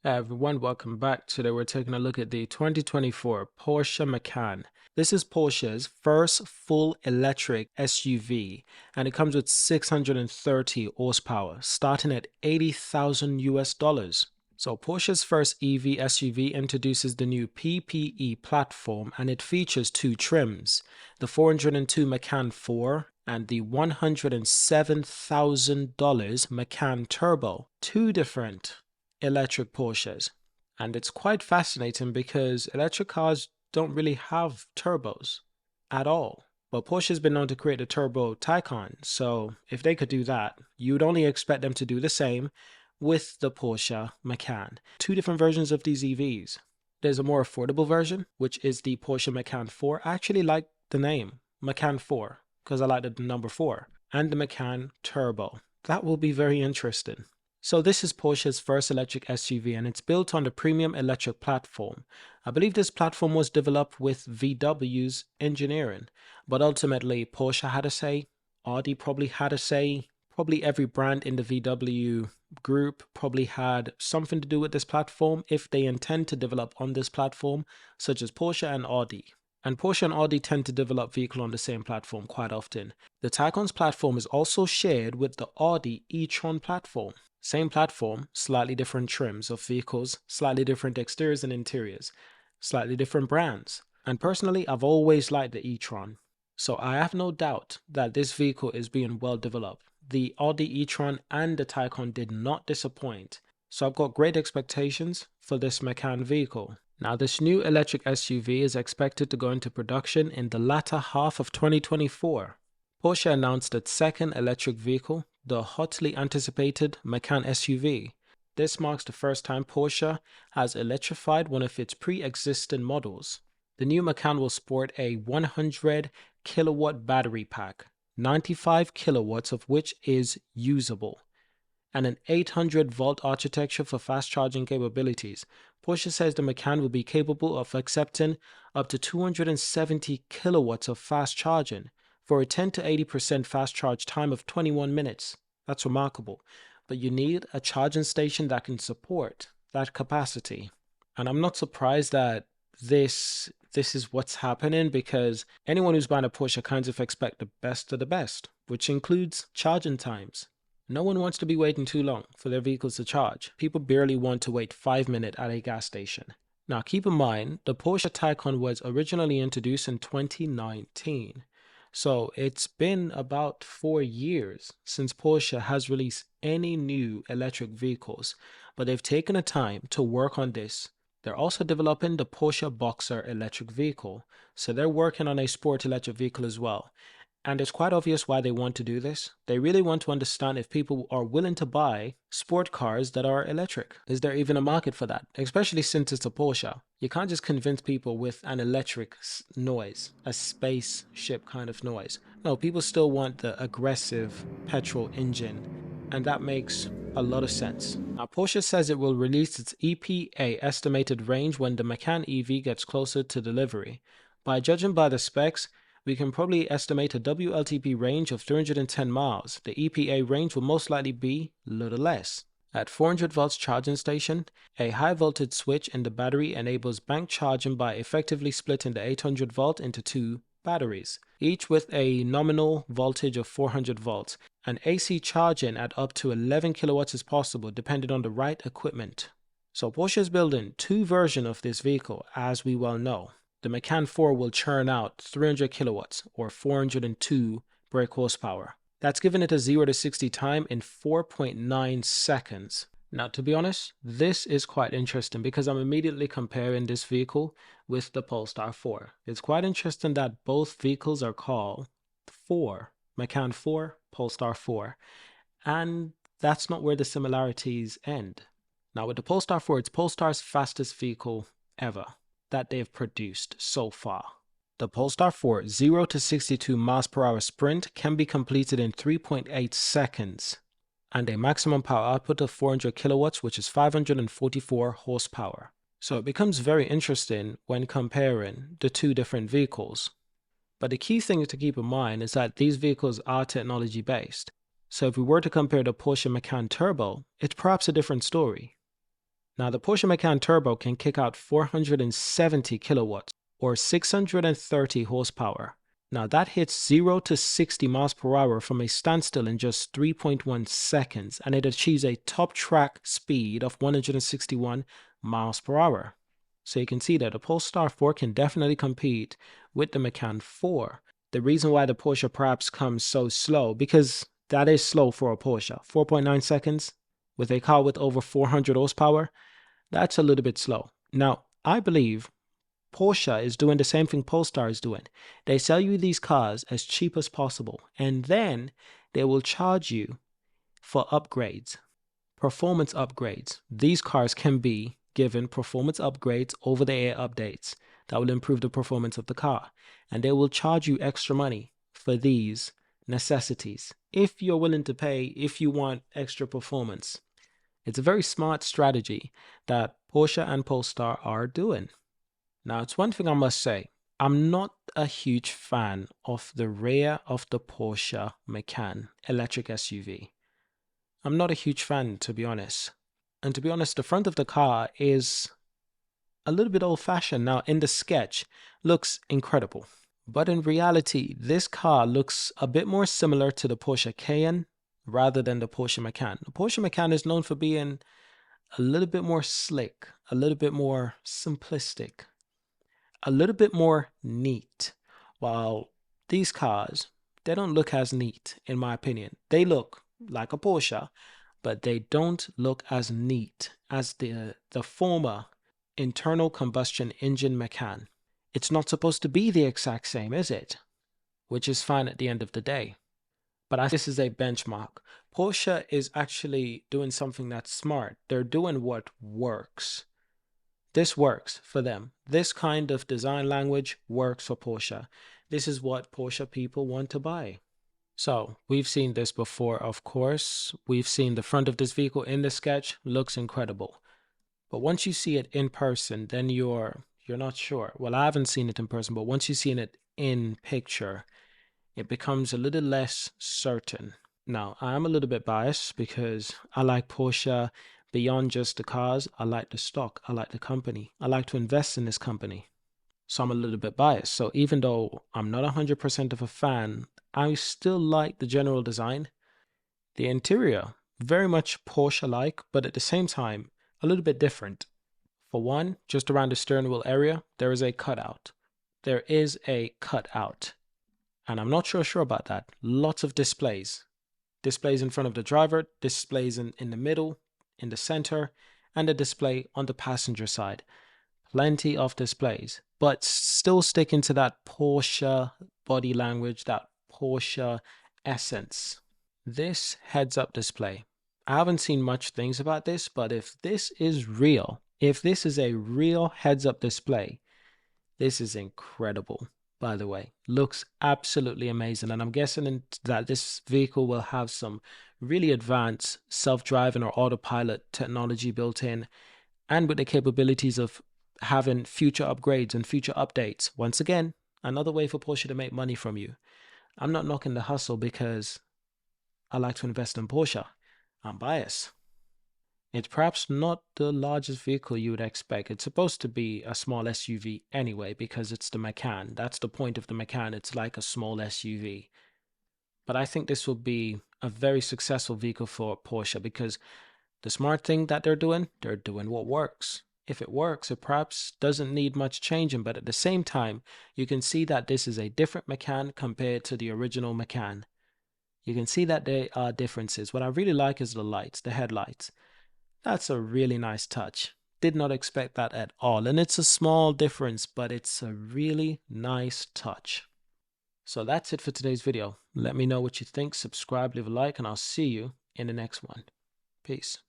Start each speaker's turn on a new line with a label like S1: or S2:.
S1: Hey everyone, welcome back. Today we're taking a look at the 2024 Porsche Macan. This is Porsche's first full electric SUV, and it comes with 630 horsepower, starting at 80,000 US dollars. So Porsche's first EV SUV introduces the new PPE platform, and it features two trims, the 402 Macan 4 and the $107,000 Macan Turbo, two different electric Porsches. And it's quite fascinating because electric cars don't really have turbos at all. But Porsche's been known to create a turbo Taycan, so if they could do that, you'd only expect them to do the same with the Porsche Macan. Two different versions of these EVs. There's a more affordable version, which is the Porsche Macan 4. I actually like the name, Macan 4, because I like the number 4. And the Macan Turbo. That will be very interesting. So this is Porsche's first electric SUV, and it's built on the premium electric platform. I believe this platform was developed with VW's engineering, but ultimately Porsche had a say, Audi probably had a say, probably every brand in the VW group probably had something to do with this platform if they intend to develop on this platform, such as Porsche and Audi. And Porsche and Audi tend to develop vehicles on the same platform quite often. The Taycan's platform is also shared with the Audi e-tron platform. Same platform, slightly different trims of vehicles, slightly different exteriors and interiors, slightly different brands. And personally, I've always liked the e-tron. So I have no doubt that this vehicle is being well developed. The Audi e-tron and the Taycan did not disappoint. So I've got great expectations for this Macan vehicle. Now, this new electric SUV is expected to go into production in the latter half of 2024. Porsche announced its second electric vehicle, the hotly anticipated Macan SUV. This marks the first time Porsche has electrified one of its pre-existing models. The new Macan will sport a 100 kilowatt battery pack, 95 kilowatts of which is usable, and an 800 volt architecture for fast charging capabilities. Porsche says the Macan will be capable of accepting up to 270 kilowatts of fast charging, for a 10 to 80% fast charge time of 21 minutes. That's remarkable. But you need a charging station that can support that capacity. And I'm not surprised that this is what's happening, because anyone who's buying a Porsche kind of expect the best of the best, which includes charging times. No one wants to be waiting too long for their vehicles to charge. People barely want to wait 5 minutes at a gas station. Now keep in mind, the Porsche Taycan was originally introduced in 2019. So it's been about 4 years since Porsche has released any new electric vehicles, but they've taken the time to work on this. They're also developing the Porsche Boxer electric vehicle, so they're working on a sport electric vehicle as well. And it's quite obvious why they want to do this. They really want to understand if people are willing to buy sport cars that are electric. Is there even a market for that? Especially since it's a Porsche. You can't just convince people with an electric noise, a spaceship kind of noise. No, people still want the aggressive petrol engine, and that makes a lot of sense. Now, Porsche says it will release its EPA estimated range when the Macan EV gets closer to delivery. By judging by the specs, we can probably estimate a WLTP range of 310 miles. The EPA range will most likely be a little less. At 400 volts charging station, a high voltage switch in the battery enables bank charging by effectively splitting the 800 volt into two batteries, each with a nominal voltage of 400 volts. And AC charging at up to 11 kilowatts is possible depending on the right equipment. So Porsche is building two versions of this vehicle, as we well know. The Macan 4 will churn out 300 kilowatts or 402 brake horsepower. That's giving it a 0 to 60 time in 4.9 seconds. Now, to be honest, this is quite interesting because I'm immediately comparing this vehicle with the Polestar 4. It's quite interesting that both vehicles are called 4, Macan 4, Polestar 4. And that's not where the similarities end. Now, with the Polestar 4, it's Polestar's fastest vehicle ever that they've produced so far. The Polestar 4 0 to 62 miles per hour sprint can be completed in 3.8 seconds, and a maximum power output of 400 kilowatts, which is 544 horsepower. So it becomes very interesting when comparing the two different vehicles. But the key thing to keep in mind is that these vehicles are technology based. So if we were to compare the Porsche Macan Turbo, it's perhaps a different story. Now, the Porsche Macan Turbo can kick out 470 kilowatts or 630 horsepower. Now, that hits 0 to 60 miles per hour from a standstill in just 3.1 seconds, and it achieves a top track speed of 161 miles per hour. So you can see that the Polestar 4 can definitely compete with the Macan 4. The reason why the Porsche perhaps comes so slow, because that is slow for a Porsche. 4.9 seconds with a car with over 400 horsepower, that's a little bit slow. Now, I believe Porsche is doing the same thing Polestar is doing. They sell you these cars as cheap as possible, and then they will charge you for upgrades, performance upgrades. These cars can be given performance upgrades, over-the-air updates that will improve the performance of the car, and they will charge you extra money for these necessities if you're willing to pay, if you want extra performance. It's a very smart strategy that Porsche and Polestar are doing. Now, it's one thing I must say, I'm not a huge fan of the rear of the Porsche Macan electric SUV. I'm not a huge fan, to be honest. And to be honest, the front of the car is a little bit old-fashioned. Now, in the sketch, looks incredible. But in reality, this car looks a bit more similar to the Porsche Cayenne rather than the Porsche Macan. The Porsche Macan is known for being a little bit more slick, a little bit more simplistic, a little bit more neat, while these cars, they don't look as neat, in my opinion. They look like a Porsche, but they don't look as neat as the former internal combustion engine Macan. It's not supposed to be the exact same, is it? Which is fine at the end of the day. But this is a benchmark. Porsche is actually doing something that's smart. They're doing what works. This works for them. This kind of design language works for Porsche. This is what Porsche people want to buy. So we've seen this before, of course. We've seen the front of this vehicle in the sketch. Looks incredible. But once you see it in person, then you're not sure. Well, I haven't seen it in person, but once you've seen it in picture, it becomes a little less certain. Now, I'm a little bit biased because I like Porsche beyond just the cars. I like the stock. I like the company. I like to invest in this company. So I'm a little bit biased. So even though I'm not 100% of a fan, I still like the general design. The interior, very much Porsche-like, but at the same time, a little bit different. For one, just around the steering wheel area, there is a cutout. There is a cutout. And I'm not sure about that. Lots of displays. Displays in front of the driver, displays in the middle, in the center, and a display on the passenger side. Plenty of displays, but still sticking to that Porsche body language, that Porsche essence. This heads-up display. I haven't seen much things about this, but if this is real, if this is a real heads-up display, this is incredible. By the way, looks absolutely amazing, and I'm guessing that this vehicle will have some really advanced self-driving or autopilot technology built in, and with the capabilities of having future upgrades and future updates. Once again, another way for Porsche to make money from you. I'm not knocking the hustle because I like to invest in Porsche. I'm biased. It's perhaps not the largest vehicle you would expect. It's supposed to be a small SUV anyway because it's the Macan. That's the point of the Macan. It's like a small SUV. But I think this will be a very successful vehicle for Porsche because the smart thing that they're doing what works. If it works, it perhaps doesn't need much changing, but at the same time, you can see that this is a different Macan compared to the original Macan. You can see that there are differences. What I really like is the lights, the headlights. That's a really nice touch. Did not expect that at all. And it's a small difference, but it's a really nice touch. So that's it for today's video. Let me know what you think. Subscribe, leave a like, and I'll see you in the next one. Peace.